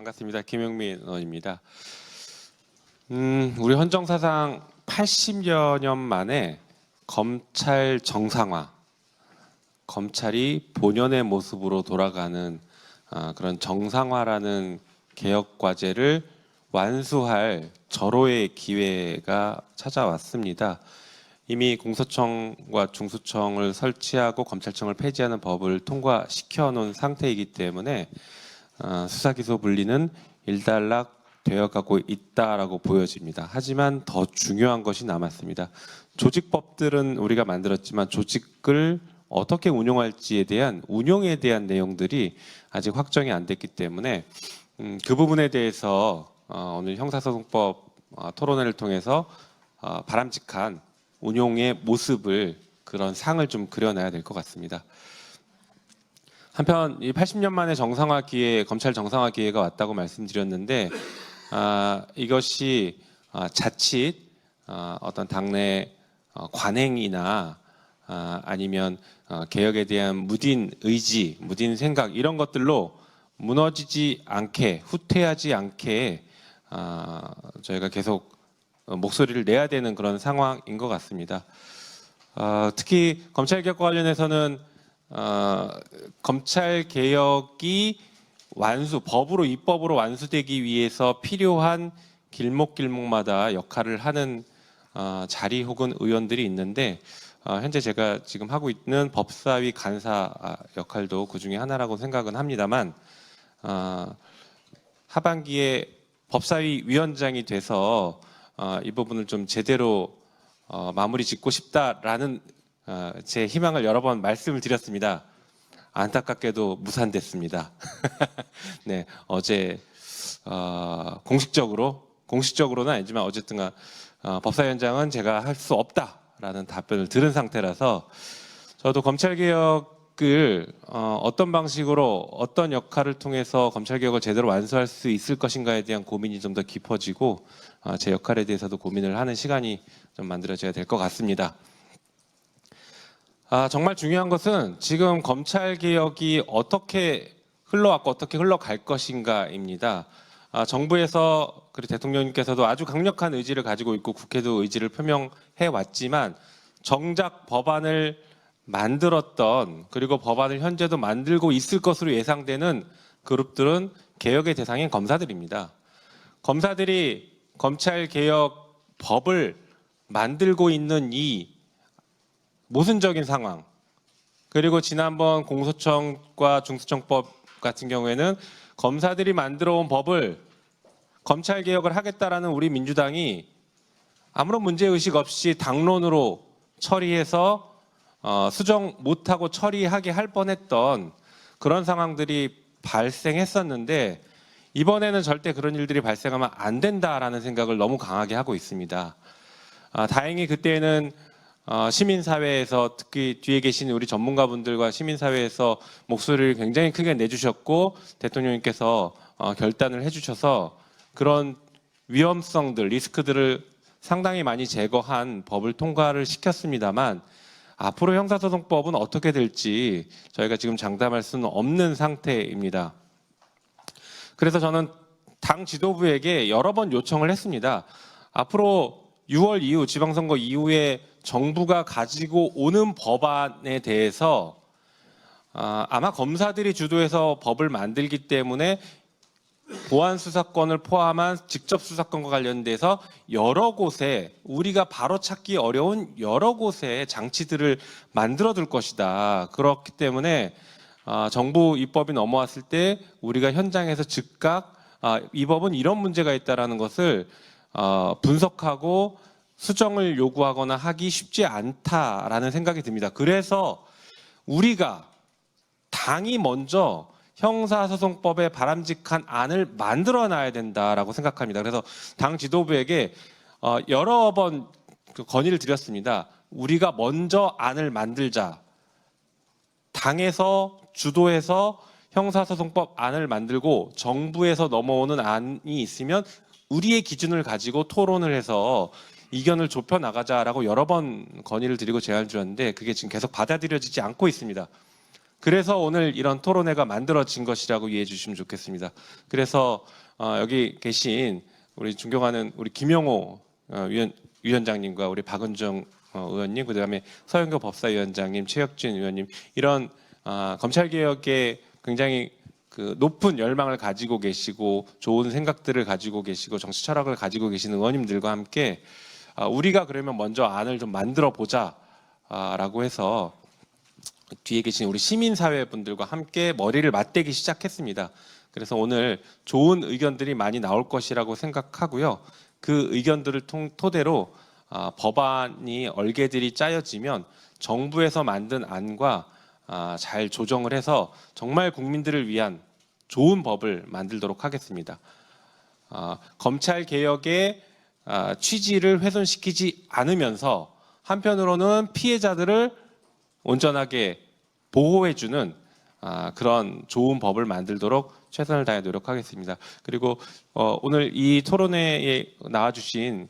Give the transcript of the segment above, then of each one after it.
반갑습니다. 김용민 의원입니다. 우리 헌정사상 80여 년 만에 검찰 정상화, 검찰이 본연의 모습으로 돌아가는 그런 정상화라는 개혁 과제를 완수할 절호의 기회가 찾아왔습니다. 이미 공소청과 중수청을 설치하고 검찰청을 폐지하는 법을 통과시켜 놓은 상태이기 때문에 수사기소 분리는 일단락 되어가고 있다라고 보여집니다. 하지만 더 중요한 것이 남았습니다. 조직법들은 우리가 만들었지만 조직을 어떻게 운용할지에 대한 운용에 대한 내용들이 아직 확정이 안 됐기 때문에 그 부분에 대해서 오늘 형사소송법 토론회를 통해서 바람직한 운용의 모습을 그런 상을 좀 그려놔야 될 것 같습니다. 한편 이 80년 만에 정상화 기회, 검찰 정상화 기회가 왔다고 말씀드렸는데 이것이 자칫 어떤 당내 관행이나 아니면 개혁에 대한 무딘 의지, 무딘 생각 이런 것들로 무너지지 않게, 후퇴하지 않게 저희가 계속 목소리를 내야 되는 그런 상황인 것 같습니다. 특히 검찰개혁과 관련해서는 검찰개혁이 법으로 입법으로 완수되기 위해서 필요한 길목길목마다 역할을 하는 자리 혹은 의원들이 있는데 현재 제가 지금 하고 있는 법사위 간사 역할도 그 중에 하나라고 생각은 합니다만 하반기에 법사위 위원장이 돼서 이 부분을 좀 제대로 마무리 짓고 싶다라는 제 희망을 여러 번 말씀을 드렸습니다. 안타깝게도 무산됐습니다. 네, 어제 공식적으로는 아니지만 어쨌든 법사위원장은 제가 할 수 없다라는 답변을 들은 상태라서 저도 검찰개혁을 어떤 방식으로 어떤 역할을 통해서 검찰개혁을 제대로 완수할 수 있을 것인가에 대한 고민이 좀 더 깊어지고 제 역할에 대해서도 고민을 하는 시간이 좀 만들어져야 될 것 같습니다. 정말 중요한 것은 지금 검찰개혁이 어떻게 흘러왔고 어떻게 흘러갈 것인가입니다. 정부에서 그리고 대통령님께서도 아주 강력한 의지를 가지고 있고 국회도 의지를 표명해 왔지만 정작 법안을 만들었던 그리고 법안을 현재도 만들고 있을 것으로 예상되는 그룹들은 개혁의 대상인 검사들입니다. 검사들이 검찰개혁 법을 만들고 있는 이 모순적인 상황, 그리고 지난번 공소청과 중수청법 같은 경우에는 검사들이 만들어 온 법을 검찰개혁을 하겠다라는 우리 민주당이 아무런 문제의식 없이 당론으로 처리해서 수정 못하고 처리하게 할 뻔했던 그런 상황들이 발생했었는데 이번에는 절대 그런 일들이 발생하면 안 된다라는 생각을 너무 강하게 하고 있습니다. 다행히 그때는 시민사회에서 특히 뒤에 계신 우리 전문가분들과 시민사회에서 목소리를 굉장히 크게 내주셨고 대통령님께서 결단을 해주셔서 그런 위험성들, 리스크들을 상당히 많이 제거한 법을 통과를 시켰습니다만 앞으로 형사소송법은 어떻게 될지 저희가 지금 장담할 수는 없는 상태입니다. 그래서 저는 당 지도부에게 여러 번 요청을 했습니다. 앞으로 6월 이후, 지방선거 이후에 정부가 가지고 오는 법안에 대해서 아마 검사들이 주도해서 법을 만들기 때문에 보안 수사권을 포함한 직접 수사권과 관련돼서 여러 곳에 우리가 바로 찾기 어려운 여러 곳에 장치들을 만들어 둘 것이다. 그렇기 때문에 정부 입법이 넘어왔을 때 우리가 현장에서 즉각 이 법은 이런 문제가 있다라는 것을 분석하고 수정을 요구하거나 하기 쉽지 않다라는 생각이 듭니다. 그래서 우리가 당이 먼저 형사소송법에 바람직한 안을 만들어놔야 된다라고 생각합니다. 그래서 당 지도부에게 여러 번 건의를 드렸습니다. 우리가 먼저 안을 만들자. 당에서 주도해서 형사소송법 안을 만들고 정부에서 넘어오는 안이 있으면 우리의 기준을 가지고 토론을 해서 이견을 좁혀 나가자라고 여러 번 건의를 드리고 제안을 드렸는데 그게 지금 계속 받아들여지지 않고 있습니다. 그래서 오늘 이런 토론회가 만들어진 것이라고 이해해 주시면 좋겠습니다. 그래서 여기 계신 우리 존경하는 우리 김영호 위원장님과 우리 박은정 의원님, 그다음에 서영교 법사위원장님, 최혁진 의원님, 이런 검찰개혁에 굉장히 그 높은 열망을 가지고 계시고 좋은 생각들을 가지고 계시고 정치 철학을 가지고 계시는 의원님들과 함께 우리가 그러면 먼저 안을 좀 만들어 보자라고 해서 뒤에 계신 우리 시민사회 분들과 함께 머리를 맞대기 시작했습니다. 그래서 오늘 좋은 의견들이 많이 나올 것이라고 생각하고요. 그 의견들을 토대로 법안이 얼개들이 짜여지면 정부에서 만든 안과 잘 조정을 해서 정말 국민들을 위한 좋은 법을 만들도록 하겠습니다. 검찰 개혁의 취지를 훼손시키지 않으면서 한편으로는 피해자들을 온전하게 보호해주는 그런 좋은 법을 만들도록 최선을 다해 노력하겠습니다. 그리고 오늘 이 토론회에 나와주신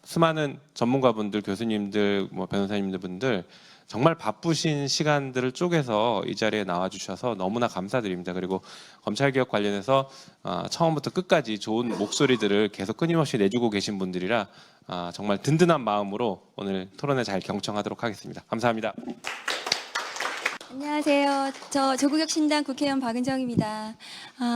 수많은 전문가분들, 교수님들, 변호사님들 분들 정말 바쁘신 시간들을 쪼개서 이 자리에 나와주셔서 너무나 감사드립니다. 그리고 검찰개혁 관련해서 처음부터 끝까지 좋은 목소리들을 계속 끊임없이 내주고 계신 분들이라 정말 든든한 마음으로 오늘 토론회 잘 경청하도록 하겠습니다. 감사합니다. 안녕하세요. 저 조국혁신당 국회의원 박은정입니다.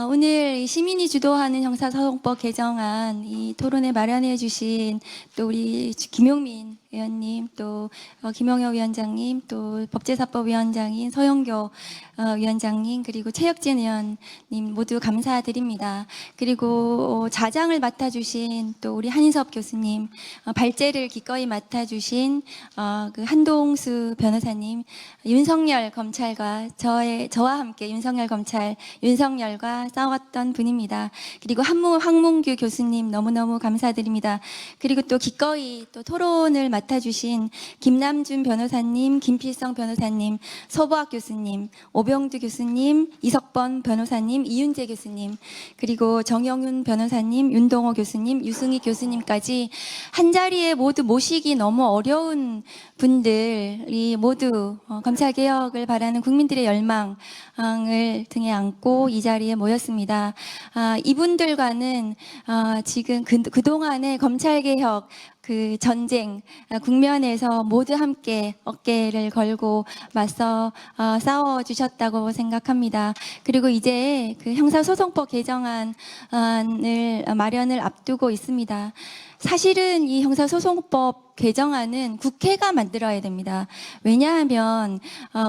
오늘 시민이 주도하는 형사소송법 개정안 이 토론에 마련해 주신 또 우리 김용민 의원님, 또 김영혁 위원장님, 또 법제사법위원장인 서영교 위원장님, 그리고 최혁진 의원님 모두 감사드립니다. 그리고 자장을 맡아주신 또 우리 한인섭 교수님, 발제를 기꺼이 맡아주신 그 한동수 변호사님, 윤석열 검찰과 저와 함께 윤석열 검찰, 윤석열과 싸웠던 분입니다. 그리고 황문규 교수님 너무너무 감사드립니다. 그리고 또 기꺼이 또 토론을 맡아주신 김남준 변호사님, 김필성 변호사님, 서보학 교수님, 오병두 교수님, 이석번 변호사님, 이윤재 교수님, 그리고 정영윤 변호사님, 윤동호 교수님, 유승희 교수님까지 한자리에 모두 모시기 너무 어려운 분들이 모두 검찰개혁을 바라는 국민들의 열망을 등에 안고 이 자리에 모였습니다. 이분들과는 지금 그동안의 검찰개혁 그 전쟁 국면에서 모두 함께 어깨를 걸고 맞서 싸워주셨다고 생각합니다. 그리고 이제 그 형사소송법 개정안을 마련을 앞두고 있습니다. 사실은 이 형사소송법 개정안은 국회가 만들어야 됩니다. 왜냐하면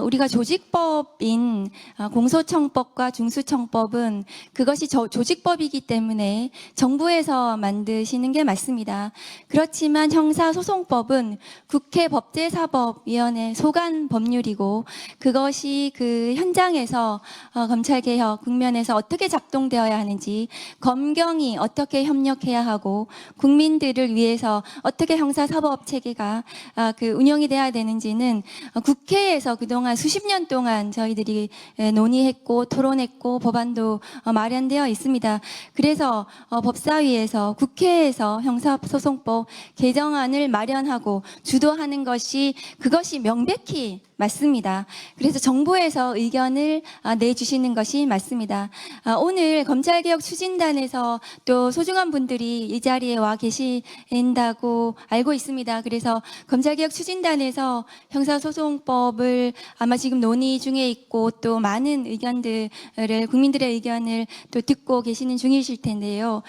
우리가 조직법인 공소청법과 중수청법은 그것이 조직법이기 때문에 정부에서 만드시는 게 맞습니다. 그렇지만 형사소송법은 국회 법제사법위원회 소관 법률이고 그것이 그 현장에서 검찰개혁 국면에서 어떻게 작동되어야 하는지, 검경이 어떻게 협력해야 하고 국민들을 위해서 어떻게 형사사법 체계가 그 운영이 돼야 되는지는 국회에서 그동안 수십 년 동안 저희들이 논의했고 토론했고 법안도 마련되어 있습니다. 그래서 법사위에서 국회에서 형사소송법 개정안을 마련하고 주도하는 것이 그것이 명백히 맞습니다. 그래서 정부에서 의견을 내주시는 것이 맞습니다. 오늘 검찰개혁 추진단에서 또 소중한 분들이 이 자리에 와 계신다고 알고 있습니다. 그래서 검찰개혁 추진단에서 형사소송법을 아마 지금 논의 중에 있고 또 많은 의견들을 국민들의 의견을 또 듣고 계시는 중이실 텐데요.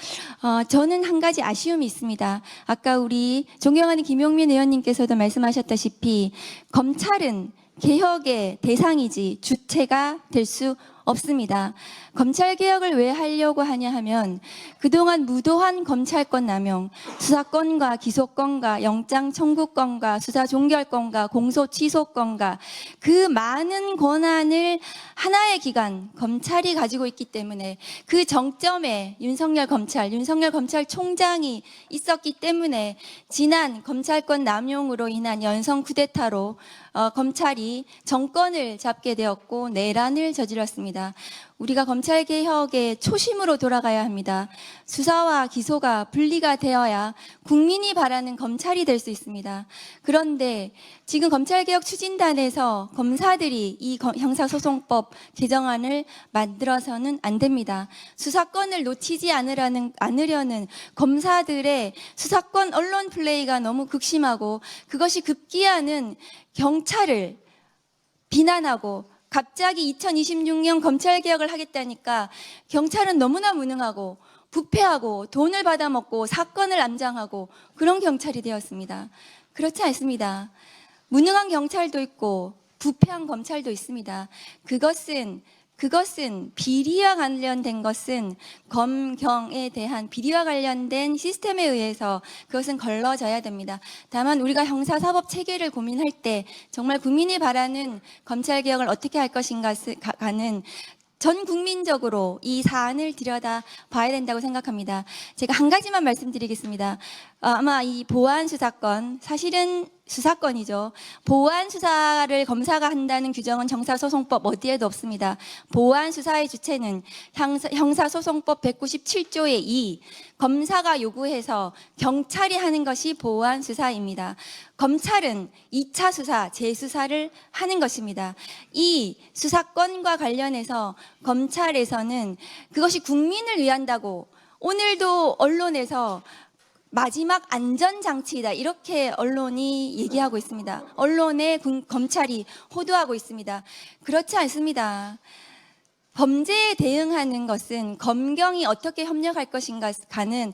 저는 한 가지 아쉬움이 있습니다. 아까 우리 존경하는 김용민 의원님께서도 말씀하셨다시피 검찰은 개혁의 대상이지 주체가 될 수 없습니다. 검찰개혁을 왜 하려고 하냐 하면 그동안 무도한 검찰권 남용, 수사권과 기소권과 영장 청구권과 수사 종결권과 공소 취소권과 그 많은 권한을 하나의 기관, 검찰이 가지고 있기 때문에 그 정점에 윤석열 검찰총장이 있었기 때문에 지난 검찰권 남용으로 인한 연성 쿠데타로 검찰이 정권을 잡게 되었고 내란을 저질렀습니다. 생각합니다. 우리가 검찰 개혁의 초심으로 돌아가야 합니다. 수사와 기소가 분리가 되어야 국민이 바라는 검찰이 될 수 있습니다. 그런데 지금 검찰개혁 추진단에서 검사들이 이 형사소송법 개정안을 만들어서는 안 됩니다. 수사권을 놓치지 않으려는 검사들의 수사권 언론 플레이가 너무 극심하고 그것이 급기야는 경찰을 비난하고 갑자기 2026년 검찰개혁을 하겠다니까 경찰은 너무나 무능하고 부패하고 돈을 받아먹고 사건을 암장하고 그런 경찰이 되었습니다. 그렇지 않습니다. 무능한 경찰도 있고 부패한 검찰도 있습니다. 그것은 비리와 관련된 것은 검경에 대한 비리와 관련된 시스템에 의해서 그것은 걸러져야 됩니다. 다만 우리가 형사사법 체계를 고민할 때 정말 국민이 바라는 검찰개혁을 어떻게 할 것인가는 전 국민적으로 이 사안을 들여다 봐야 된다고 생각합니다. 제가 한 가지만 말씀드리겠습니다. 아마 이 보안 수사권, 사실은 수사권이죠. 보안 수사를 검사가 한다는 규정은 형사소송법 어디에도 없습니다. 보안 수사의 주체는 형사소송법 197조의 2, 검사가 요구해서 경찰이 하는 것이 보안 수사입니다. 검찰은 2차 수사, 재수사를 하는 것입니다. 이 수사권과 관련해서 검찰에서는 그것이 국민을 위한다고 오늘도 언론에서 마지막 안전장치이다 이렇게 언론이 얘기하고 있습니다. 언론에 검찰이 호도하고 있습니다. 그렇지 않습니다. 범죄에 대응하는 것은 검경이 어떻게 협력할 것인가는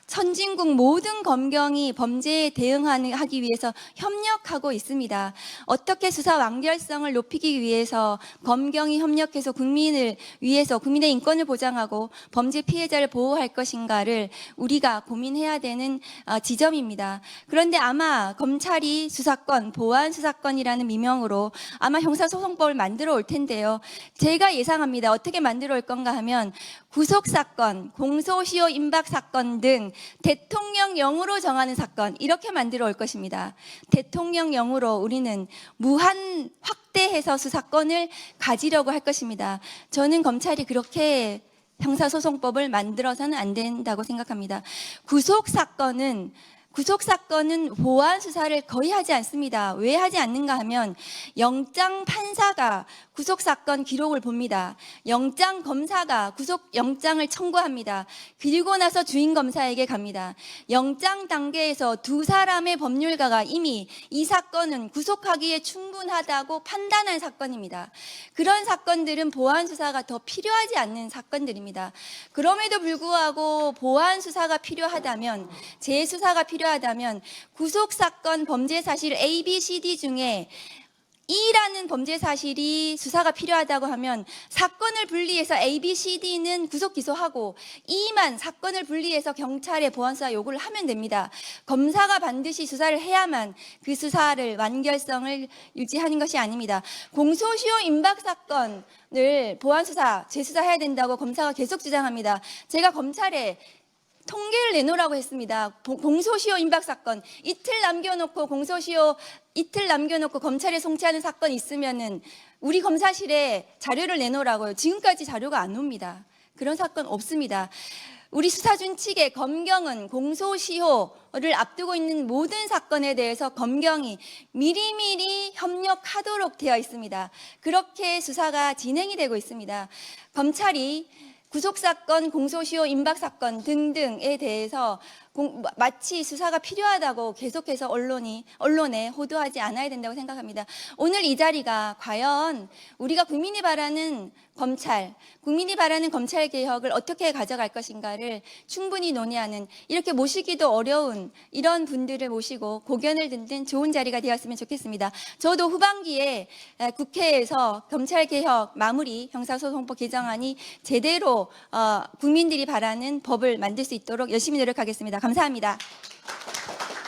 선진국 모든 검경이 범죄에 대응하기 위해서 협력하고 있습니다. 어떻게 수사 완결성을 높이기 위해서 검경이 협력해서 국민을 위해서 국민의 인권을 보장하고 범죄 피해자를 보호할 것인가를 우리가 고민해야 되는 지점입니다. 그런데 아마 검찰이 수사권, 보안 수사권이라는 미명으로 아마 형사소송법을 만들어 올 텐데요. 제가 예상합니다. 어떻게 만들어 올 건가 하면 구속사건, 공소시효 임박사건 등 대통령령으로 정하는 사건 이렇게 만들어 올 것입니다. 대통령령으로 우리는 무한 확대해서 수사권을 가지려고 할 것입니다. 저는 검찰이 그렇게 형사소송법을 만들어서는 안 된다고 생각합니다. 구속사건은 보안 수사를 거의 하지 않습니다. 왜 하지 않는가 하면 영장 판사가 구속사건 기록을 봅니다. 영장 검사가 구속영장을 청구합니다. 그리고 나서 주인 검사에게 갑니다. 영장 단계에서 두 사람의 법률가가 이미 이 사건은 구속하기에 충분하다고 판단한 사건입니다. 그런 사건들은 보안 수사가 더 필요하지 않는 사건들입니다. 그럼에도 불구하고 보안 수사가 필요하다면, 재수사가 필요하다면 구속사건 범죄 사실 A, B, C, D 중에 E라는 범죄 사실이 수사가 필요하다고 하면 사건을 분리해서 A, B, C, D는 구속 기소하고 E만 사건을 분리해서 경찰에 보안수사 요구를 하면 됩니다. 검사가 반드시 수사를 해야만 그 수사를 완결성을 유지하는 것이 아닙니다. 공소시효 임박 사건을 보안수사, 재수사해야 된다고 검사가 계속 주장합니다. 제가 검찰에 통계를 내놓으라고 했습니다. 공소시효 임박 사건 이틀 남겨놓고 검찰에 송치하는 사건 있으면은 우리 검사실에 자료를 내놓으라고요. 지금까지 자료가 안 옵니다. 그런 사건 없습니다. 우리 수사준칙의 검경은 공소시효를 앞두고 있는 모든 사건에 대해서 검경이 미리미리 협력하도록 되어 있습니다. 그렇게 수사가 진행이 되고 있습니다. 검찰이 구속사건, 공소시효 임박사건 등등에 대해서 마치 수사가 필요하다고 계속해서 언론에 호도하지 않아야 된다고 생각합니다. 오늘 이 자리가 과연 우리가 국민이 바라는 검찰, 국민이 바라는 검찰 개혁을 어떻게 가져갈 것인가를 충분히 논의하는 이렇게 모시기도 어려운 이런 분들을 모시고 고견을 듣는 좋은 자리가 되었으면 좋겠습니다. 저도 후반기에 국회에서 검찰 개혁 마무리 형사소송법 개정안이 제대로 국민들이 바라는 법을 만들 수 있도록 열심히 노력하겠습니다. 감사합니다.